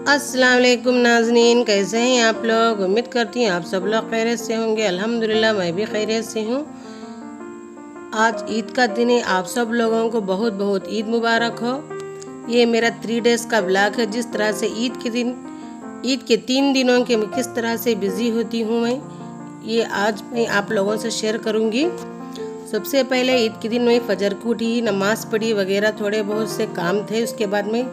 अस्सलाम वालेकुम नाज़रीन, कैसे हैं आप लोग। उम्मीद करती हूँ आप सब लोग खैरियत से होंगे। अल्हम्दुलिल्लाह मैं भी खैरियत से हूँ। आज ईद का दिन है, आप सब लोगों को बहुत बहुत ईद मुबारक हो। ये मेरा 3 डेज़ का ब्लॉग है। जिस तरह से ईद के 3 दिनों के मैं किस तरह से बिज़ी होती हूँ ये आज मैं आप लोगों से शेयर करूँगी। सबसे पहले ईद के दिन मैं फजर को उठी, नमाज़ पढ़ी वगैरह, थोड़े बहुत से काम थे। उसके बाद मैं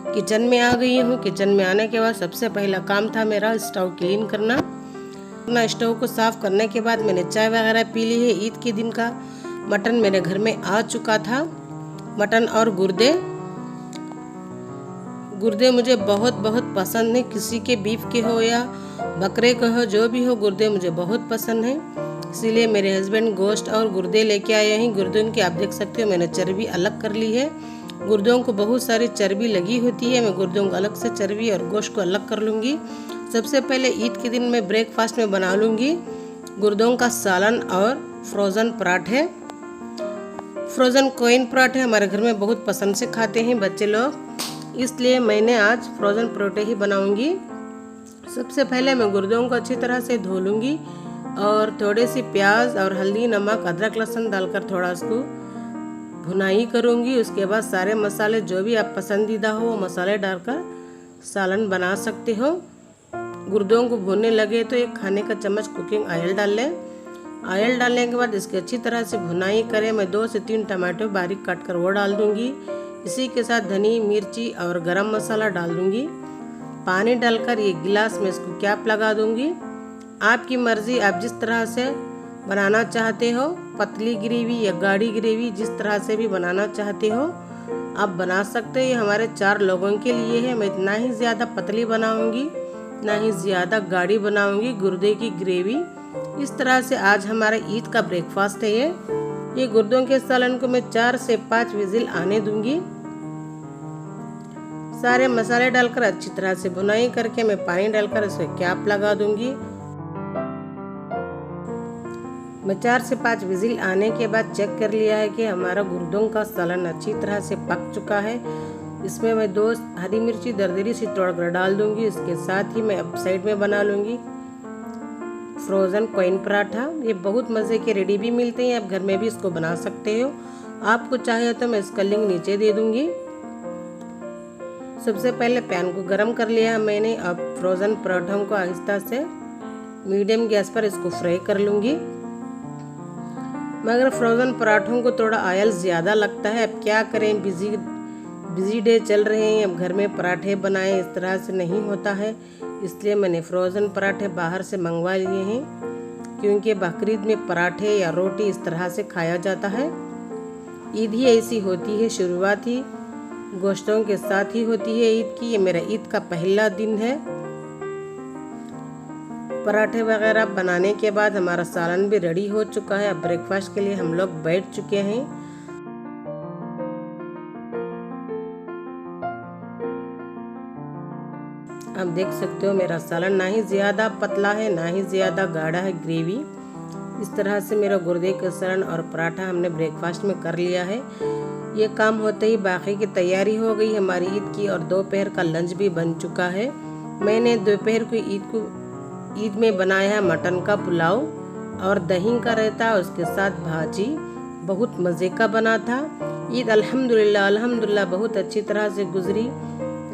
किचन में आ गई हूँ। किचन में आने के बाद सबसे पहला काम था मेरा स्टोव क्लीन करना। स्टोव को साफ़ करने के बाद मैंने चाय वगैरह पी ली है। ईद के दिन का मटन मेरे घर में आ चुका था। मटन और गुर्दे मुझे बहुत बहुत पसंद है। किसी के बीफ के हो या बकरे के हो, जो भी हो, गुर्दे मुझे बहुत पसंद है। इसीलिए मेरे हस्बैंड गोश्त और गुर्दे लेके आए हैं। गुर्दों की आप देख सकते हो मैंने चर्बी अलग कर ली है। गुर्दों को बहुत सारी चर्बी लगी होती है। मैं गुर्दों को अलग से चर्बी और गोश्त को अलग कर लूँगी। सबसे पहले ईद के दिन मैं ब्रेकफास्ट में बना लूँगी गुर्दों का सालन और फ्रोज़न पराठे। फ्रोज़न कोइन पराठे हमारे घर में बहुत पसंद से खाते हैं बच्चे लोग, इसलिए मैंने आज फ्रोज़न पराठे ही बनाऊँगी। सबसे पहले मैं गुर्दों को अच्छी तरह से धो लूँगी और थोड़ी सी प्याज और हल्दी, नमक, अदरक, लहसुन डालकर थोड़ा उसको भुनाई करूँगी। उसके बाद सारे मसाले जो भी आप पसंदीदा हो वो मसाले डालकर सालन बना सकते हो। गुर्दों को भूनने लगे तो एक खाने का चम्मच कुकिंग ऑयल डाल लें। ऑयल डालने के बाद इसकी अच्छी तरह से भुनाई करें। मैं 2 से 3 टमाटर बारीक काट कर वो डाल दूँगी। इसी के साथ धनी, मिर्ची और गरम मसाला डाल दूँगी। पानी डालकर ये गिलास में इसको कैप लगा दूँगी। आपकी मर्ज़ी, आप जिस तरह से बनाना चाहते हो, पतली ग्रेवी या गाढ़ी ग्रेवी, जिस तरह से भी बनाना चाहते हो आप बना सकते हो। ये हमारे 4 लोगों के लिए है। मैं ना ही ज़्यादा पतली बनाऊंगी ना ही ज़्यादा गाढ़ी बनाऊंगी गुर्दे की ग्रेवी। इस तरह से आज हमारा ईद का ब्रेकफास्ट है। ये गुर्दों के सालन को मैं 4 से 5 विजिल आने दूंगी। सारे मसाले डालकर अच्छी तरह से भुनाई करके मैं पानी डालकर इसे कैप लगा दूंगी। मैं 4 से 5 विजिल आने के बाद चेक कर लिया है कि हमारा गुर्दों का सालन अच्छी तरह से पक चुका है। इसमें मैं 2 हरी मिर्ची दरदरी सी तोड़कर डाल दूंगी। इसके साथ ही मैं अब साइड में बना लूँगी फ्रोज़न कोइन पराठा। ये बहुत मज़े के रेडी भी मिलते हैं, आप घर में भी इसको बना सकते हो। आपको चाहे तो मैं इसका लिंक नीचे दे दूँगी। सबसे पहले पैन को गर्म कर लिया मैंने। अब फ्रोज़न पराठों को आहिस्ता से मीडियम गैस पर इसको फ्राई कर लूँगी। मगर फ्रोज़न पराठों को थोड़ा ऑयल ज़्यादा लगता है। अब क्या करें, बिज़ी डे चल रहे हैं, अब घर में पराठे बनाएं इस तरह से नहीं होता है। इसलिए मैंने फ्रोज़न पराठे बाहर से मंगवा लिए हैं, क्योंकि बकरीद में पराठे या रोटी इस तरह से खाया जाता है। ईद ही ऐसी होती है, शुरुआत ही गोश्तों के साथ ही होती है ईद की। ये मेरा ईद का पहला दिन है। पराठे वगैरह बनाने के बाद हमारा सालन भी रेडी हो चुका है। अब ब्रेकफास्ट के लिए हम लोग बैठ चुके हैं। आप देख सकते हो मेरा सालन ना ही ज़्यादा पतला है ना ही ज़्यादा गाढ़ा है ग्रेवी। इस तरह से मेरा गुर्दे का सालन और पराठा हमने ब्रेकफास्ट में कर लिया है। ये काम होते ही बाकी की तैयारी हो गई हमारी ईद की, और दोपहर का लंच भी बन चुका है। मैंने दोपहर को ईद में बनाया है मटन का पुलाव और दही का रायता, उसके साथ भाजी बहुत मज़े का बना था। ईद अल्हम्दुलिल्लाह बहुत अच्छी तरह से गुजरी।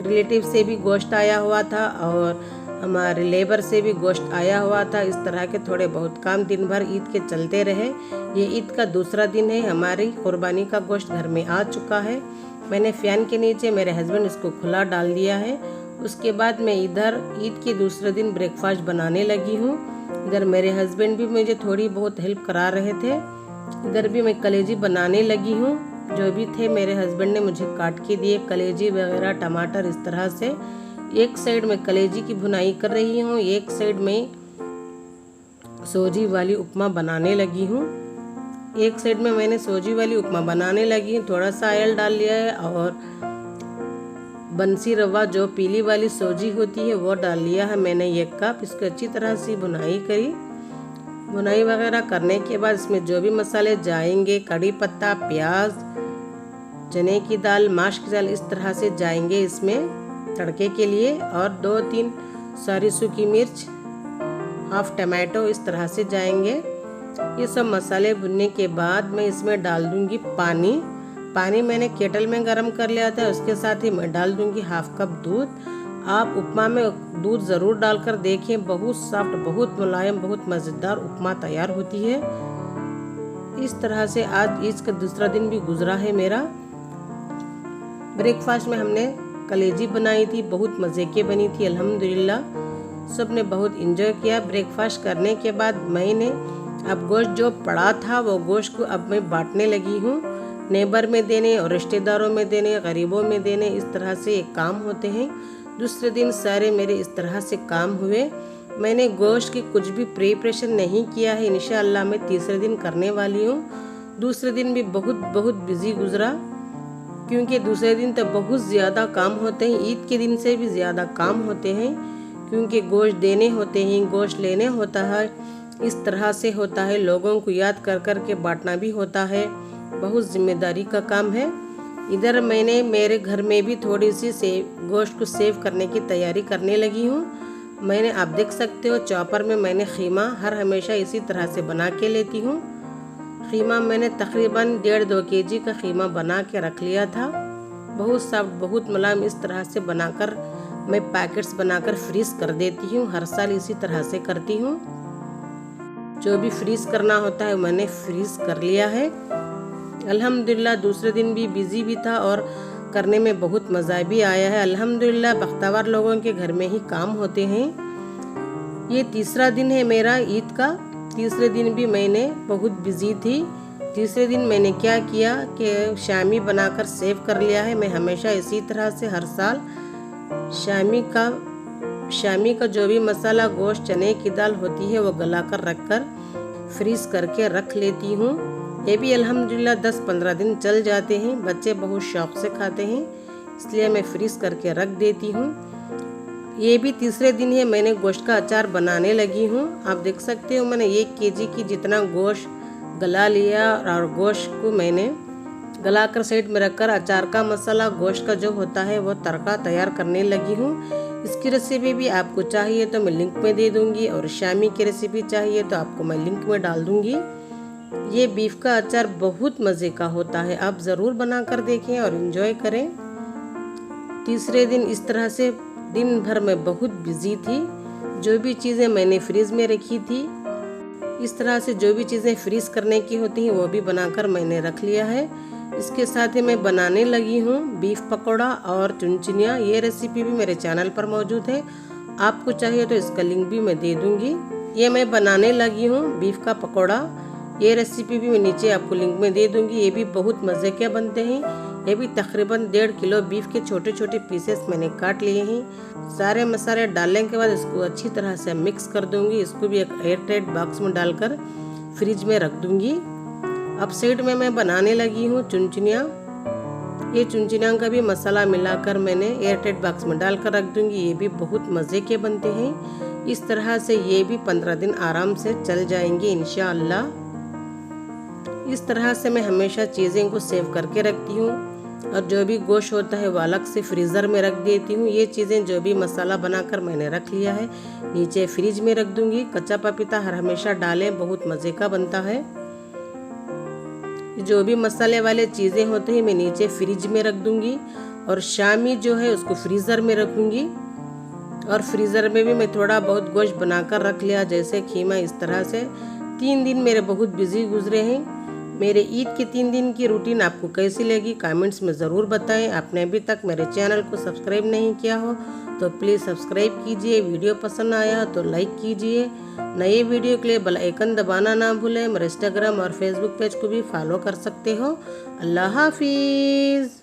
रिलेटिव से भी गोश्त आया हुआ था और हमारे लेबर से भी गोश्त आया हुआ था। इस तरह के थोड़े बहुत काम दिन भर ईद के चलते रहे। ये ईद का दूसरा दिन है। हमारी कुर्बानी का गोश्त घर में आ चुका है। मैंने फ़ैन के नीचे मेरे हस्बैंड इसको खुला डाल दिया है। उसके बाद मैं इधर ईद के दूसरे दिन ब्रेकफास्ट बनाने लगी हूँ। इधर मेरे हस्बैंड भी मुझे थोड़ी बहुत हेल्प करा रहे थे। इधर भी मैं कलेजी बनाने लगी हूँ। जो भी थे मेरे हस्बैंड ने मुझे काट के दिए, कलेजी वगैरह, टमाटर, इस तरह से। एक साइड में कलेजी की भुनाई कर रही हूँ, एक साइड में सोजी वाली उपमा बनाने लगी हूँ। एक साइड में मैंने सोजी वाली उपमा बनाने लगी हूँ। थोड़ा सा ऑयल डाल लिया है और बंसी रवा, जो पीली वाली सोजी होती है, वो डाल लिया है मैंने 1 कप। इसको अच्छी तरह से भुनाई करी। भुनाई वगैरह करने के बाद इसमें जो भी मसाले जाएंगे, कड़ी पत्ता, प्याज, चने की दाल, माश की दाल, इस तरह से जाएंगे इसमें। तड़के के लिए, और 2-3 सारी सूखी मिर्च, हाफ टमाटो इस तरह से जाएंगे। ये सब मसाले भुनने के बाद मैं इसमें डाल दूंगी पानी मैंने केटल में गरम कर लिया था। उसके साथ ही मैं डाल दूंगी हाफ कप दूध। आप उपमा में दूध ज़रूर डालकर देखें, बहुत सॉफ्ट, बहुत मुलायम, बहुत मज़ेदार उपमा तैयार होती है। इस तरह से आज ईद का दूसरा दिन भी गुजरा है मेरा। ब्रेकफास्ट में हमने कलेजी बनाई थी, बहुत मज़े की बनी थी अल्हम्दुलिल्लाह। सब ने बहुत इंजॉय किया। ब्रेकफास्ट करने के बाद मैंने अब गोश्त जो पड़ा था वो गोश्त को अब मैं बांटने लगी हूँ, नेबर में देने और रिश्तेदारों में देने, गरीबों में देने। इस तरह से एक काम होते हैं। दूसरे दिन सारे मेरे इस तरह से काम हुए। मैंने गोश्त की कुछ भी प्रिपरेशन नहीं किया है, इंशाअल्लाह मैं तीसरे दिन करने वाली हूँ। दूसरे दिन भी बहुत बिजी गुजरा, क्योंकि दूसरे दिन तो बहुत ज़्यादा काम होते हैं, ईद के दिन से भी ज़्यादा काम होते हैं, क्योंकि गोश्त देने होते हैं, गोश्त लेने होता है। इस तरह से होता है, लोगों को याद कर के बांटना भी होता है, बहुत जिम्मेदारी का काम है। इधर मैंने मेरे घर में भी थोड़ी सी गोश्त को सेव करने की तैयारी करने लगी हूँ। मैंने आप देख सकते हो चॉपर में मैंने खीमा हर हमेशा इसी तरह से बना के लेती हूँ। खीमा मैंने तकरीबन 1.5-2 केजी का खीमा बना के रख लिया था, बहुत सॉफ्ट, बहुत मुलायम। इस तरह से बनाकर मैं पैकेट्स बनाकर फ्रीज कर देती हूँ। हर साल इसी तरह से करती हूँ। जो भी फ्रीज करना होता है मैंने फ्रीज कर लिया है। अल्हम्दुलिल्लाह दूसरे दिन भी बिजी भी था और करने में बहुत मज़ा भी आया है। अल्हम्दुलिल्लाह बख्तवर लोगों के घर में ही काम होते हैं। ये तीसरा दिन है मेरा ईद का। तीसरे दिन भी मैंने बहुत बिजी थी। तीसरे दिन मैंने क्या किया कि शामी बनाकर सेव कर लिया है। मैं हमेशा इसी तरह से हर साल शामी का जो भी मसाला, गोश्त, चने की दाल होती है वो गलाकर रखकर फ्रीज करके रख लेती हूँ। ये भी अल्हम्दुलिल्लाह 10-15 दिन चल जाते हैं। बच्चे बहुत शौक़ से खाते हैं, इसलिए मैं फ्रीज करके रख देती हूँ। ये भी तीसरे दिन है मैंने गोश्त का अचार बनाने लगी हूँ। आप देख सकते हो मैंने 1 केजी की जितना गोश्त गला लिया और गोश्त को मैंने गलाकर साइड में रखकर अचार का मसाला, गोश्त का जो होता है वो तड़का तैयार करने लगी हूँ। इसकी रेसिपी भी आपको चाहिए तो मैं लिंक में दे दूँगी, और शामी की रेसिपी चाहिए तो आपको मैं लिंक में डाल दूँगी। ये बीफ का अचार बहुत मज़े का होता है, आप ज़रूर बना कर देखें और इन्जॉय करें। तीसरे दिन इस तरह से दिन भर मैं बहुत बिजी थी। जो भी चीज़ें मैंने फ्रीज में रखी थी, इस तरह से जो भी चीज़ें फ्रीज करने की होती हैं वो भी बनाकर मैंने रख लिया है। इसके साथ ही मैं बनाने लगी हूँ बीफ पकौड़ा और चुनचुनिया। ये रेसिपी भी मेरे चैनल पर मौजूद है, आपको चाहिए तो इसका लिंक भी मैं दे दूँगी। ये मैं बनाने लगी हूँ बीफ का पकौड़ा। ये रेसिपी भी मैं नीचे आपको लिंक में दे दूँगी। ये भी बहुत मज़े के बनते हैं। ये भी तकरीबन 1.5 किलो बीफ के छोटे छोटे पीसेस मैंने काट लिए हैं। सारे मसाले डालने के बाद इसको अच्छी तरह से मिक्स कर दूँगी। इसको भी एक एयरटाइट बॉक्स में डालकर फ्रिज में रख दूँगी। अब साइड में मैं बनाने लगी हूँ चुनचुनिया। ये चुनचुनिया का भी मसाला मिलाकर मैंने एयरटाइट बॉक्स में डालकर रख दूँगी। ये भी बहुत मज़े के बनते हैं। इस तरह से ये भी 15 दिन आराम से चल जाएंगे इंशाअल्लाह। इस तरह से मैं हमेशा चीज़ें को सेव करके रखती हूँ, और जो भी गोश्त होता है वो अलग से फ्रीज़र में रख देती हूँ। ये चीज़ें जो भी मसाला बनाकर मैंने रख लिया है नीचे फ्रिज में रख दूँगी। कच्चा पपीता हर हमेशा डालें, बहुत मज़े का बनता है। जो भी मसाले वाले चीज़ें होते हैं मैं नीचे फ्रिज में रख दूँगी, और शामी जो है उसको फ्रीज़र में रखूँगी। और फ्रीज़र में भी मैं थोड़ा बहुत गोश्त बनाकर रख लिया, जैसे खीमा। इस तरह से 3 दिन मेरे बहुत बिजी गुजरे हैं। मेरे ईद के 3 दिन की रूटीन आपको कैसी लगी कमेंट्स में ज़रूर बताएं। आपने अभी तक मेरे चैनल को सब्सक्राइब नहीं किया हो तो प्लीज़ सब्सक्राइब कीजिए। वीडियो पसंद आया तो लाइक कीजिए। नए वीडियो के लिए बेल आइकन दबाना ना भूलें। मेरे इंस्टाग्राम और फेसबुक पेज को भी फॉलो कर सकते हो। अल्लाह हाफिज़।